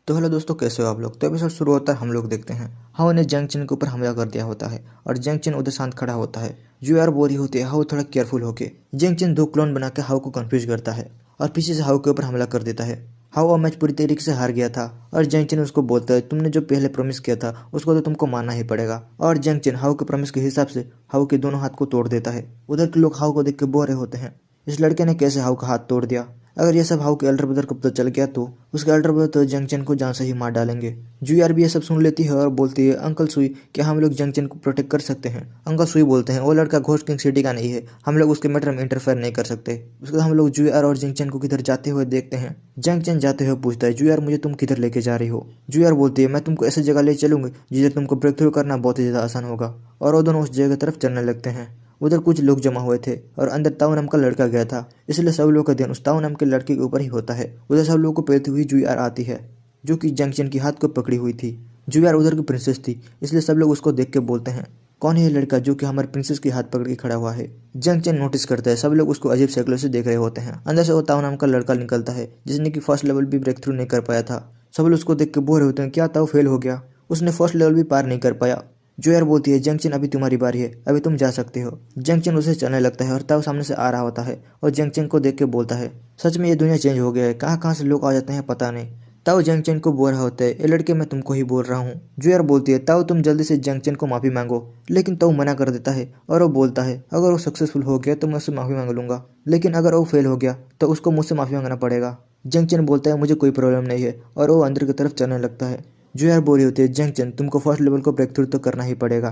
तो हेलो दोस्तों, कैसे हो आप लोग। तो एपिसोड शुरू होता है, हम लोग देखते हैं हाउ ने जंग चिन के ऊपर हमला कर दिया होता है और जंग चिन उधर शांत खड़ा होता है। जो यार बोरी होती है हाउ थोड़ा केयरफुल होके जंग चिन दो क्लोन बना के हाउ को कंफ्यूज करता है और पीछे से हाउ के ऊपर हमला कर देता है। हाउ वो मैच पूरी तरीके से हार गया था और जंग चिन उसको बोलता है तुमने जो पहले प्रॉमिस किया था उसको तो तुमको मानना ही पड़ेगा। और जंग चिन हाउ के प्रॉमिस के हिसाब से हाउ के दोनों हाथ को तोड़ देता है। उधर के लोग हाउ को देख के बोर रहे होते हैं, इस लड़के ने कैसे हाउ का हाथ तोड़ दिया। अगर ये सब हाउ के एल्डर ब्रदर को पता चल गया तो उसके एल्डर ब्रदर तो जंगचन को जान से ही मार डालेंगे। जुयार भी ये सब सुन लेती है और बोलती है अंकल सुई, क्या हम लोग जंगचन को प्रोटेक्ट कर सकते हैं। अंकल सुई बोलते हैं वो लड़का घोस्ट किंग सिटी का नहीं है, हम लोग उसके मैटर में इंटरफेयर नहीं कर सकते। उसके बाद हम लोग जुयार और जंगचन को किधर जाते हुए देखते हैं। जंगचन जाते हुए पूछता है जुयार मुझे तुम किधर लेके जा रही हो। जुयार बोलती है मैं तुमको ऐसी जगह ले चलूंगी जिधर तुमको ब्रेक थ्रू करना बहुत ही ज़्यादा आसान होगा। और वो दोनों उस जगह तरफ चलने लगते हैं। उधर कुछ लोग जमा हुए थे और अंदर ताऊ नाम का लड़का गया था, इसलिए सब लोग का ध्यान उस ताऊ नाम के लड़के के ऊपर ही होता है। उधर सब लोगों को पेलती हुई जुयार आती है जो कि जंगचन की हाथ को पकड़ी हुई थी। जुयार उधर की प्रिंसेस थी, इसलिए सब लोग उसको देख के बोलते हैं कौन है ये लड़का जो कि हमारे प्रिंसेस की हाथ पकड़ के खड़ा हुआ है। जंगचन नोटिस करता है, सब लोग उसको अजीब शक्लों से देख रहे होते हैं। अंदर से वो ताऊ नाम का लड़का निकलता है जिसने कि फर्स्ट लेवल भी ब्रेक थ्रू नहीं कर पाया था। सब लोग उसको देख के बोर होते हैं, क्या ताऊ फेल हो गया, उसने फर्स्ट लेवल भी पार नहीं कर पाया। जोयर बोलती है जंगचन अभी तुम्हारी बारी है, अभी तुम जा सकते हो। जंगचन उसे चलने लगता है और ताऊ सामने से आ रहा होता है और जंगचन को देख के बोलता है सच में ये दुनिया चेंज हो गया है, कहाँ कहाँ से लोग आ जाते हैं पता नहीं। ताऊ जंगचन को बोल रहा होता है ये लड़के मैं तुमको ही बोल रहा हूँ। जोयर बोलती है ताऊ तुम जल्दी से जंगचन को माफ़ी मांगो, लेकिन ताऊ मना कर देता है और वो बोलता है अगर वो सक्सेसफुल हो गया तो मैं उससे माफ़ी मांग लूँगा, लेकिन अगर वो फेल हो गया तो उसको मुझसे माफ़ी मांगना पड़ेगा। जंगचन बोलता है मुझे कोई प्रॉब्लम नहीं है और वो अंदर की तरफ चलने लगता है। जोयर बोल रही होती है जंगचन तुमको फर्स्ट लेवल को ब्रेक थ्रू तो करना ही पड़ेगा,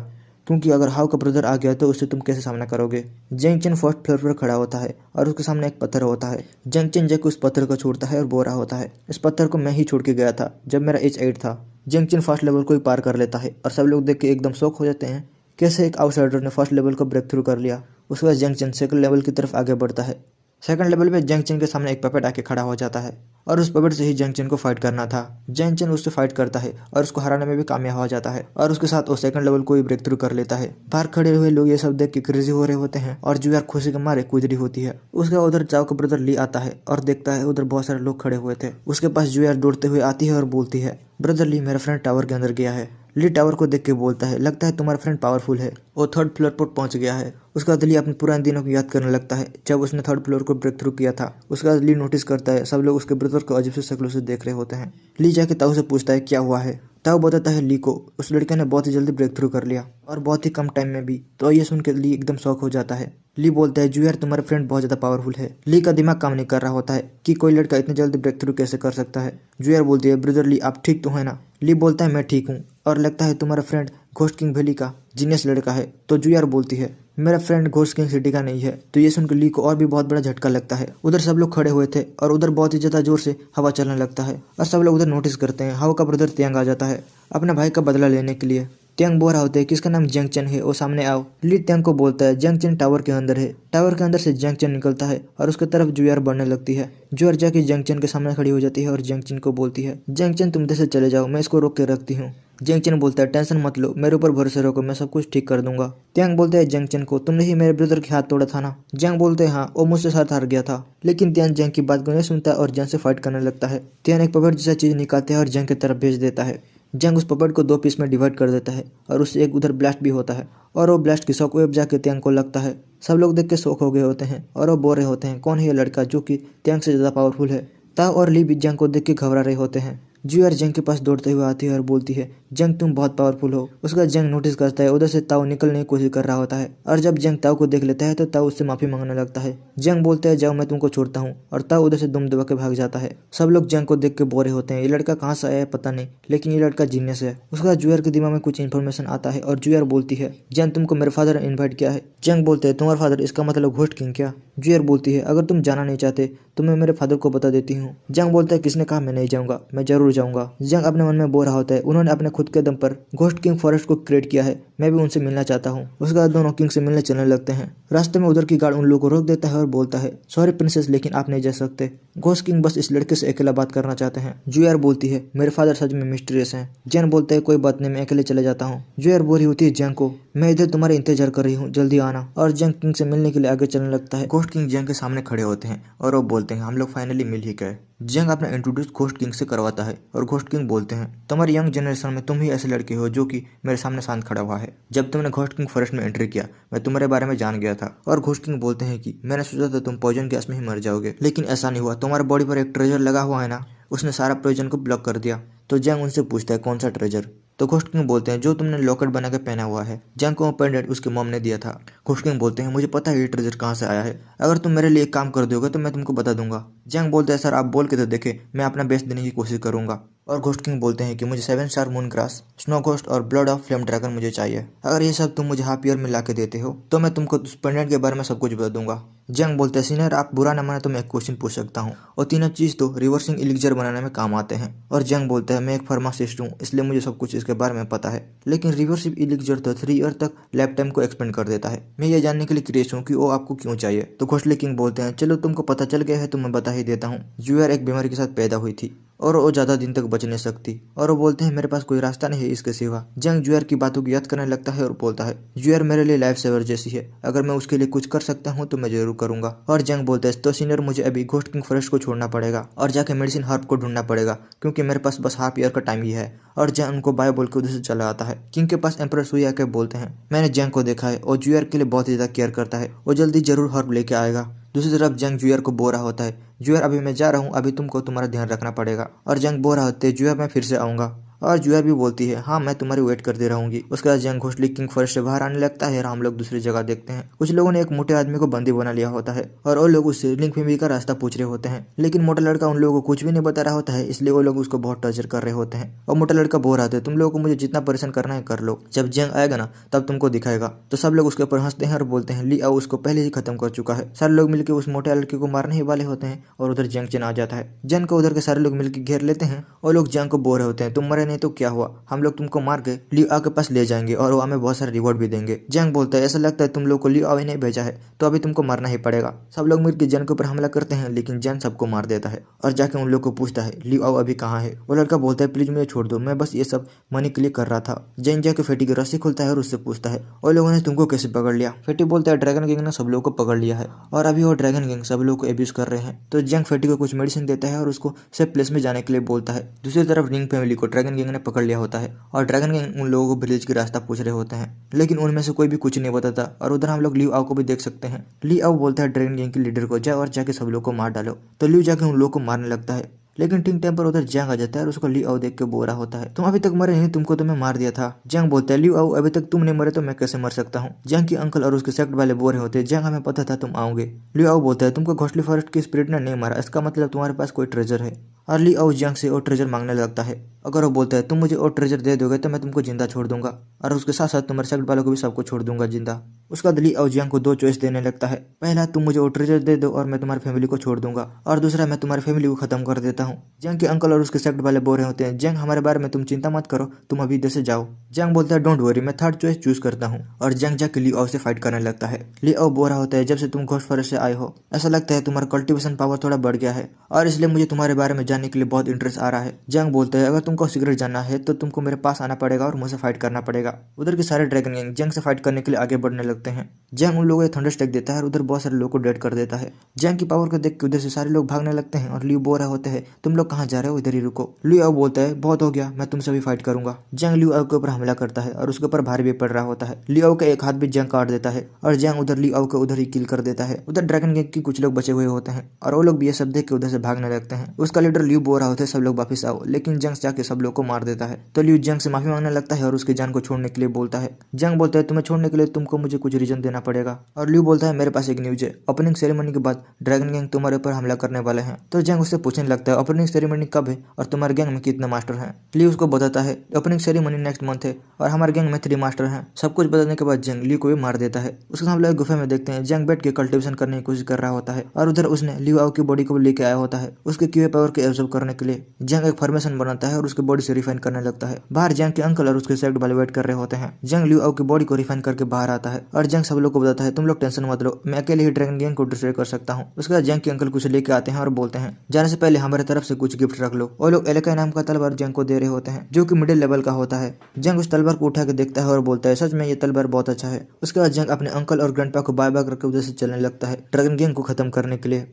क्योंकि अगर हाउ का ब्रदर आ गया तो उससे तुम कैसे सामना करोगे। जंगचन फर्स्ट फ्लोर पर खड़ा होता है और उसके सामने एक पत्थर होता है। जंगचन जैक उस पत्थर को छोड़ता है और बोल रहा होता है इस पत्थर को मैं ही छोड़ के गया था जब मेरा एज 8 था। जंगचन फर्स्ट लेवल को ही पार कर लेता है और सब लोग देख के एकदम शॉक हो जाते हैं कैसे एक आउटसाइडर ने फर्स्ट लेवल को ब्रेक थ्रू कर लिया। उसके बाद जंगचन सेकंड लेवल की तरफ आगे बढ़ता है। सेकंड लेवल पे जंगचन के सामने एक पपेट आके खड़ा हो जाता है और उस पपेट से ही जंगचन को फाइट करना था। जंगचन उससे फाइट करता है और उसको हराने में भी कामयाब हो जाता है और उसके साथ वो सेकंड लेवल को ही ब्रेक थ्रू कर लेता है। बाहर खड़े हुए लोग ये सब देख के क्रेजी हो रहे होते हैं और जुयार खुशी के मारे कूद रही होती है। उसके उधर चाव का ब्रदर ली आता है और देखता है उधर बहुत सारे लोग खड़े हुए थे। उसके पास जुयार दौड़ते हुए आती है और बोलती है ब्रदर ली मेरा फ्रेंड टावर के अंदर गया है। ली टावर को देख के बोलता है लगता है तुम्हारा फ्रेंड पावरफुल है, वो थर्ड फ्लोर पर पहुंच गया है। उसके बाद ली अपने पुराने दिनों को याद करने लगता है जब उसने थर्ड फ्लोर को ब्रेक थ्रू किया था। उसके बाद ली नोटिस करता है सब लोग उसके ब्रदर को अजीब से शक्लों से देख रहे होते हैं। ली जाके ताऊ से पूछता है क्या हुआ है। ताऊ बताता है ली को उस लड़के ने बहुत ही जल्दी ब्रेक थ्रू कर लिया और बहुत ही कम टाइम में भी। तो ये सुन के ली एकदम शॉक हो जाता है। ली बोलता है जुयार तुम्हारा फ्रेंड बहुत ज़्यादा पावरफुल है। ली का दिमाग काम नहीं कर रहा होता है कि कोई लड़का इतनी जल्दी ब्रेक थ्रू कैसे कर सकता है। जुयार बोलती है ब्रदर ली आप ठीक तो है ना। ली बोलता है मैं ठीक हूँ और लगता है तुम्हारा फ्रेंड घोस्ट किंग वैली का जीनियस लड़का है। तो जुयार बोलती है मेरा फ्रेंड घोस्ट किंग सिटी का नहीं है। तो ये सुनकर ली को और भी बहुत बड़ा झटका लगता है। उधर सब लोग खड़े हुए थे और उधर बहुत ही ज़्यादा जोर से हवा चलने लगता है और सब लोग उधर नोटिस करते हैं हवा का ब्रदर त्यांग आ जाता है अपने भाई का बदला लेने के लिए। त्यांग बोल रहा होता है किसका नाम जंगचन है, वो सामने आओ। ली त्यांग को बोलता है जंगचन टावर के अंदर है। टावर के अंदर से जंगचन निकलता है और उसके तरफ जुयार बढ़ने लगती है। जुयार जाके जंगचन के सामने खड़ी हो जाती है और जंगचन को बोलती है जंगचन तुम इधर से चले जाओ, मैं इसको रोक के रखती हूँ। जंगचन बोलता है टेंशन मत लो, मेरे ऊपर भरोसा रखो, मैं सब कुछ ठीक कर दूंगा। त्यांग बोलता है जंगचन को तुमने ही मेरे ब्रदर के हाथ तोड़ा था ना। जंग बोलते हैं हाँ वो मुझसे साथ हार गया था, लेकिन त्यांग जंग की बात को नहीं सुनता और जंग से फाइट करने लगता है। त्यांग एक पपेट जैसा चीज निकालता है और जंग की तरफ भेज देता है। जंग उस पपेट को 2 पीस में डिवाइड कर देता है और उससे एक उधर ब्लास्ट भी होता है और वो ब्लास्ट की शॉक वेव जाके त्यांग को लगता है। सब लोग देख के शौक हो गए होते हैं और वो बोल रहे होते हैं कौन है ये लड़का जो कि त्यांग से ज़्यादा पावरफुल है। ताऊ और ली भी जंग को देख के घबरा रहे होते हैं। जुयार जंग के पास दौड़ते हुए आती है और बोलती है जंग तुम बहुत पावरफुल हो। उसका जंग नोटिस करता है उधर से ताऊ निकलने की कोशिश कर रहा होता है और जब जंग ताऊ को देख लेता है तो ताऊ उससे माफी मांगने लगता है। जंग बोलता है जाओ मैं तुमको छोड़ता हूँ और ताऊ उधर से दुम दबा के भाग जाता है। सब लोग जंग को देख के बोरे होते हैं, ये लड़का कहाँ से आया है पता नहीं, लेकिन ये लड़का जीनियस है। उसका जुयार के दिमाग में कुछ इन्फॉर्मेशन आता है और जुयार बोलती है जंग तुमको मेरे फादर ने इन्वाइट किया है। जंग बोलते हैं तुम्हारा फादर, इसका मतलब घोस्ट किंग क्या। जुयार बोलती है अगर तुम जाना नहीं चाहते तो मैं मेरे फादर को बता देती हूँ। जंग बोलता है किसने कहा मैं नहीं जाऊँगा, मैं जरूर जाऊँगा। जंग अपने मन में बोल रहा होता है उन्होंने अपने खुद के दम पर घोस्ट किंग फॉरेस्ट को क्रिएट किया है, मैं भी उनसे मिलना चाहता हूँ। उसके बाद दोनों किंग से मिलने चलने लगते हैं। रास्ते में उधर की गार्ड उन लोगों को रोक देता है और बोलता है सॉरी प्रिंसेस लेकिन आप नहीं जा सकते, घोस्ट किंग बस इस लड़के से अकेला बात करना चाहते हैं। जुयार बोलती है मेरे फादर सच में मिस्टीरियस हैं। जैन बोलता है कोई बात नहीं मैं अकेले चले जाता हूँ। जुयार बोल रही होती है जंग को मैं इधर तुम्हारा इंतजार कर रही हूँ, जल्दी आना। और जंग किंग से मिलने के लिए आगे चलने लगता है। घोस्ट किंग जंग के सामने खड़े होते हैं और वो बोलते हैं हम लोग फाइनली मिल ही गए। जंग अपना इंट्रोड्यूस घोस्ट किंग से करवाता है और घोस्ट किंग बोलते हैं तुम्हारी यंग जनरेशन में तुम ही ऐसे लड़के हो जो कि मेरे सामने शांत खड़ा हुआ है। जब तुमने घोस्ट किंग फॉरेस्ट में एंट्री किया मैं तुम्हारे बारे में जान गया था। और घोस्ट किंग बोलते हैं कि मैंने सोचा था तुम पॉइजन गैस में ही मर जाओगे, लेकिन ऐसा नहीं हुआ। तुम्हारे बॉडी पर एक ट्रेजर लगा हुआ है ना, उसने सारा पॉइजन को ब्लॉक कर दिया। तो जंग उनसे पूछता है कौन सा ट्रेजर। तो घोस्ट किंग बोलते हैं जो तुमने लॉकेट बना के पहना हुआ है। जंग को पेंडेंट उसके मॉम ने दिया था। घोस्ट किंग बोलते हैं मुझे पता है ये ट्रेजर कहाँ से आया है, अगर तुम मेरे लिए एक काम कर दोगे तो मैं तुमको बता दूंगा। जंग बोलते हैं सर आप बोल के तो देखे, मैं अपना बेस्ट देने की कोशिश करूंगा। और घोस्ट किंग बोलते हैं कि मुझे 7 star moon grass, snow ghost और ब्लड ऑफ फ्लेम ड्रैगन मुझे चाहिए। अगर ये सब तुम मुझे हाफ ईयर में ला के देते हो तो मैं तुमको उस पेंडेंट के बारे में सब कुछ बता दूंगा। जंग बोलते हैं सीनियर आप बुरा न माने तो मैं एक क्वेश्चन पूछ सकता हूँ, और तीनों चीज़ तो रिवर्सिंग इलिक्जर बनाने में काम आते हैं। और जंग बोलता है मैं एक फार्मासिस्ट हूँ इसलिए मुझे सब कुछ इसके बारे में पता है, लेकिन रिवर्सिव इलिक्जर तो 3 ईयर तक लाइफ टाइम को एक्सपेंड कर देता है। मैं ये जानने के लिए क्यूरियस हूँ कि वो आपको क्यों चाहिए। तो घोस्टली किंग बोलते हैं चलो तुमको पता चल गया है तो मैं बता ही देता हूँ। जूयर एक बीमारी के साथ पैदा हुई थी और वो ज़्यादा दिन तक बच नहीं सकती, और वो बोलते हैं मेरे पास कोई रास्ता नहीं है इसके सिवा। जंग जूयर की बातों की याद करने लगता है और बोलता है जूयर मेरे लिए लाइफ सेवर जैसी है, अगर मैं उसके लिए कुछ कर सकता हूँ तो मैं जरूर करूंगा। और जंग बोलता है तो सीनियर मुझे अभी घोस्ट किंग फॉरेस्ट को छोड़ना पड़ेगा और जाके मेडिसिन हर्ब को ढूंढना पड़ेगा, क्योंकि मेरे पास बस हाफ ईयर का टाइम ही है। और जंग उनको बाय बोल के उधर से चला आता है। किंग के पास एम्परर सुई आके बोलते हैं मैंने जंग को देखा है और जूयर के लिए बहुत ज़्यादा केयर करता है, वो जल्दी जरूर हर्ब लेके आएगा। दूसरी तरफ जंग जूयर को बोल रहा होता है जूयर अभी मैं जा रहा हूँ, अभी तुमको तुम्हारा ध्यान रखना पड़ेगा। और जंग बोल रहा होता है जूयर मैं फिर से आऊँगा। और जूयर भी बोलती है हाँ मैं तुम्हारी वेट करती रहूंगी। उसके बाद जंग घोस्टली किंग फॉरेस्ट से बाहर आने लगता है और हम लोग दूसरी जगह देखते हैं। कुछ लोगों ने एक मोटे आदमी को बंदी बना लिया होता है और वो लोग उससे लिंक फैमिली का रास्ता पूछ रहे होते हैं, लेकिन मोटा लड़का उन लोगों को कुछ भी नहीं बता रहा होता है, इसलिए वो लोग उसको बहुत टॉर्चर कर रहे होते हैं। और मोटा लड़का बोल रहा था तुम लोगों को मुझे जितना परेशान करना है कर लो, जब जंग आएगा ना तब तुमको दिखाएगा। तो सब लोग उसके ऊपर हंसते हैं और बोलते हैं ली आओ उसको पहले ही खत्म कर चुका है। सारे लोग मिलकर उस मोटे लड़के को मारने ही वाले होते हैं और उधर जंग चन आ जाता है। जंग को उधर के सारे लोग मिलकर घेर लेते हैं और लोग जंग को बोल रहे होते हैं तुम मरे नहीं तो क्या हुआ, हम लोग तुमको मार के लियो के पास ले जाएंगे और वो हमें बहुत सारे रिवॉर्ड भी देंगे। जंग बोलता है ऐसा लगता है तुम लोग को लियो ही नहीं भेजा है तो अभी तुमको मारना ही पड़ेगा। सब लोग मिलकर जंग के ऊपर हमला करते हैं, लेकिन जंग सबको मार देता है और जाके उन लोग को पूछता है लियो अभी कहाँ है। वो लड़का बोलता है प्लीज मुझे छोड़ दो, मैं बस ये सब मनी के लिए कर रहा था। जंग जाके फेटी की रस्सी खुलता है और उससे पूछता है और लोगों ने तुमको कैसे पकड़ लिया। फेटी बोलता है ड्रैगन किंग ने सब लोग को पकड़ लिया है और अभी वो ड्रैगन किंग सब लोग को एब्यूज कर रहे हैं। तो जंग फेटी को कुछ मेडिसिन देता है और उसको सेफ प्लेस में जाने के लिए बोलता है। दूसरी तरफ रिंग फैमिली को ड्रैगन किंग ने पकड़ लिया होता है और ड्रैगन किंग उन लोगों को विलेज की रास्ता पूछ रहे होते हैं, लेकिन उनमें से कोई भी कुछ नहीं बताता। और उधर हम लोग लियो आओ को भी देख सकते हैं। लियो आओ बोलता है ड्रैगन किंग के लीडर को जाओ और जाके सब लोग को मार डालो। तो लियो जाके उन लोगों को मारने लगता है, लेकिन ठीक टाइम पर उधर जंग आ जाता है और उसको लियो आओ देख के बोल रहा होता है तुम अभी तक मरे नहीं, तुमको तो मैं मार दिया था। जंग बोलता है लियो आओ अभी तक तुम नहीं मरे तो मैं कैसे मर सकता हूँ। जंग की अंकल और उसके सेक्ट वाले बोल रहे होते हैं जंग हमें पता था तुम आओगे। लियो आओ बोलता है तुमको घोस्टली फॉरेस्ट की स्पिरिट ने नहीं मारा, इसका मतलब तुम्हारे पास कोई ट्रेजर है। और लियो आओ जंग से वो ट्रेजर मांगने लगता है। अगर वो बोलता है तुम मुझे और ट्रेजर दे दोगे तो मैं तुमको जिंदा छोड़ दूंगा और उसके साथ साथ तुम्हारे सेक्ट वालों को भी सबको छोड़ दूंगा जिंदा। उसका बाद लियो आओ जंग को 2 चॉइस देने लगता है, पहला तुम मुझे वो ट्रेजर दे दो और मैं तुम्हारी फैमिली को छोड़ दूंगा, और दूसरा मैं तुम्हारी फैमिली को खत्म कर देता हूँ। जंग के अंकल और उसके सेक्ट वाले बोल रहे होते हैं जंग हमारे बारे में तुम चिंता मत करो, तुम अभी इधर से जाओ। जंग बोलता है डोंट वरी मैं थर्ड चॉइस चूज करता हूँ, और जंग जाके लियो आओ से फाइट करने लगता है। लियो आओ बोल रहा होता है जब से तुम घोस्ट फॉरेस्ट से आए हो ऐसा लगता है तुम्हारा कल्टीवेशन पावर थोड़ा बढ़ गया है और इसलिए मुझे तुम्हारे बारे में जानने के लिए बहुत इंटरेस्ट आ रहा है। जंग बोलता है अगर तुमको सीक्रेट जानना है तो तुमको मेरे पास आना पड़ेगा और मुझसे फाइट करना पड़ेगा। उधर के सारे ड्रैगन गैंग जंग से फाइट करने के लिए आगे बढ़ने लगते हैं। जंग उन लोगों को थंडर स्ट्राइक देता है और उधर बहुत सारे लोगों को डेड कर देता है। जंग की पावर को देख के उधर से सारे लोग भागने लगते हैं और लियो बोल रहे होते हैं तुम लोग कहाँ जा रहे हो, इधर ही रुको। लियो आओ बोलता है बहुत हो गया, मैं तुमसे भी फाइट करूंगा। जंग लियो आओ के ऊपर हमला करता है और उसके ऊपर भारी भी पड़ रहा होता है। लियो आओ का एक हाथ भी जंग काट देता है और जंग उधर लियो आओ को उधर ही किल कर देता है। उधर ड्रैगन गैंग की कुछ लोग बचे हुए होते हैं और वो लोग भी ये सब देख के उधर से भागने लगते हैं। उसका लीडर लियो बोल रहा होता है सब लोग वापस आओ, लेकिन जंग जाके सब लोग को मार देता है। तो लियो जंग से माफी मांगने लगता है और उसकी जान को छोड़ने के लिए बोलता है। जंग बोलता है तुम्हें छोड़ने के लिए तुमको मुझे कुछ रीजन देना पड़ेगा, और लियो बोलता है मेरे पास एक न्यूज है, ओपनिंग सेरेमनी के बाद ड्रैगन गैंग तुम्हारे ऊपर हमला करने वाले हैं। तो जंग उससे पूछने लगता है ओपनिंग सेरेमनी कब है और तुम्हारे गैंग में कितने मास्टर हैं। लियो उसको बताता है ओपनिंग सेरेमनी नेक्स्ट मंथ है और हमारे गैंग में 3 मास्टर हैं। सब कुछ बताने के बाद जंग लियो को भी मार देता है। उसके हम लोग गुफा में देखते हैं जंग बैठ के कल्टिवेशन करने की कोशिश कर रहा होता है और उधर उसने लियो आओ की बॉडी को लेके आया होता है। उसके क्यूए पावर के ऑब्जर्व करने के लिए जंग एक फॉर्मेशन बनाता है और उसकी बॉडी से रिफाइन करने लगता है। बाहर जंग के अंकल और उसके सेक्ट वाले वेट कर रहे होते हैं। जंग लियो आओ की बॉडी को रिफाइन करके बाहर आता है और जंग सब लोग को बताता है तुम लोग टेंशन मत लो, मैं अकेले ही ड्रैगन गैंग को डिस्ट्रॉय कर सकता हूँ। उसके बाद जंग के अंकल कुछ लेके आते हैं और बोलते हैं जाने से पहले हमारे तरफ से कुछ गिफ्ट रख लो। और लोग एलेका नाम का तलवार जंग को दे रहे होते हैं जो कि मिडिल लेवल का होता है। जंग उस तलवार को उठा के देखता है और बोलता है सच में ये तलवार बहुत अच्छा है। उसके बाद जंग अपने अंकल और ग्रैंडपा को बाय बाय करके उधर से चलने लगता है ड्रैगन गैंग को खत्म करने के लिए।